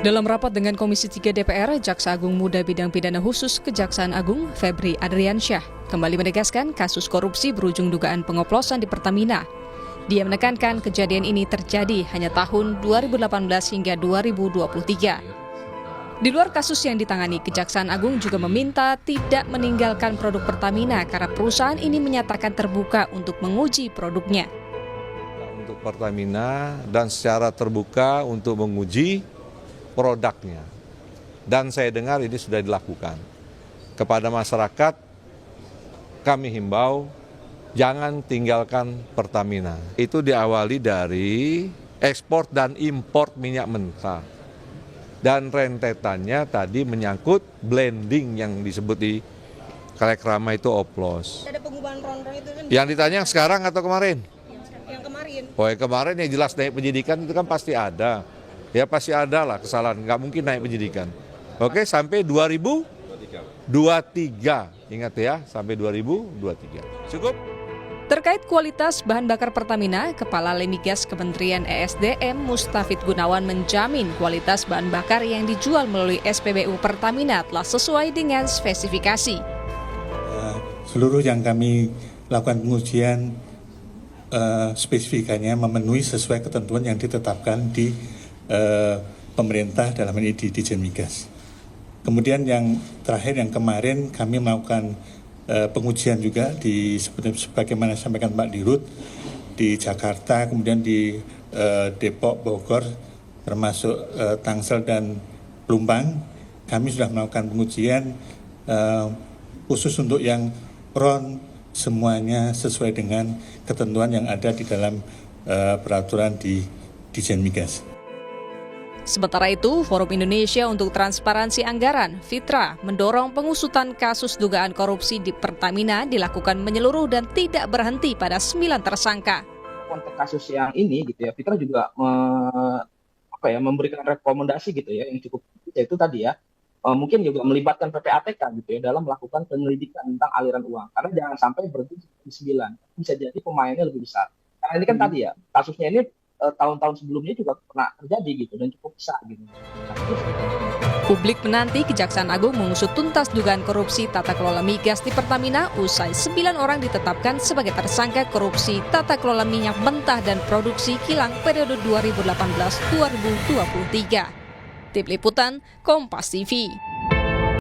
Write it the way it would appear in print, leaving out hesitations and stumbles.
Dalam rapat dengan Komisi 3 DPR, Jaksa Agung Muda Bidang Pidana Khusus Kejaksaan Agung, Febri Adriansyah, kembali menegaskan kasus korupsi berujung dugaan pengoplosan di Pertamina. Dia menekankan kejadian ini terjadi hanya tahun 2018 hingga 2023. Di luar kasus yang ditangani, Kejaksaan Agung juga meminta tidak meninggalkan produk Pertamina karena perusahaan ini menyatakan terbuka untuk menguji produknya. Untuk Pertamina dan secara terbuka untuk menguji produknya. Dan saya dengar ini sudah dilakukan. Kepada masyarakat, kami himbau, jangan tinggalkan Pertamina. Itu diawali dari ekspor dan impor minyak mentah. Dan rentetannya tadi menyangkut blending yang disebut di Kalekrama itu oplos. Ada pengubahan ronron itu kan? Yang ditanya sekarang atau kemarin? Yang kemarin. Oh, yang kemarin yang jelas naik penyidikan itu kan pasti ada. Ya pasti ada lah kesalahan, nggak mungkin naik penyidikan. Oke, sampai 2023. Ingat ya, sampai 2023. Cukup? Terkait kualitas bahan bakar Pertamina, Kepala Lemigas Kementerian ESDM Mustafid Gunawan menjamin kualitas bahan bakar yang dijual melalui SPBU Pertamina telah sesuai dengan spesifikasi. Seluruh yang kami lakukan pengujian spesifikasinya memenuhi sesuai ketentuan yang ditetapkan di pemerintah dalam ini di Ditjen Migas. Kemudian yang terakhir yang kemarin kami melakukan pengujian juga di sebagaimana disampaikan Pak Dirut di Jakarta, kemudian di Depok, Bogor, termasuk Tangsel dan Pelumpang. Kami sudah melakukan pengujian khusus untuk yang RON, semuanya sesuai dengan ketentuan yang ada di dalam peraturan di Ditjen Migas. Sementara itu, Forum Indonesia untuk Transparansi Anggaran, FITRA, mendorong pengusutan kasus dugaan korupsi di Pertamina dilakukan menyeluruh dan tidak berhenti pada 9 tersangka. Konteks kasus yang ini, gitu ya, FITRA juga memberikan rekomendasi gitu ya, yang cukup, yaitu tadi ya, mungkin juga melibatkan PPATK gitu ya dalam melakukan penyelidikan tentang aliran uang. Karena jangan sampai berhenti di 9, bisa jadi pemainnya lebih besar. Karena ini kan tadi ya, kasusnya ini tahun-tahun sebelumnya juga pernah terjadi gitu dan cukup besar gitu. Publik menanti Kejaksaan Agung mengusut tuntas dugaan korupsi tata kelola migas di Pertamina usai 9 orang ditetapkan sebagai tersangka korupsi tata kelola minyak mentah dan produksi kilang periode 2018-2023. Tim Liputan, Kompas TV.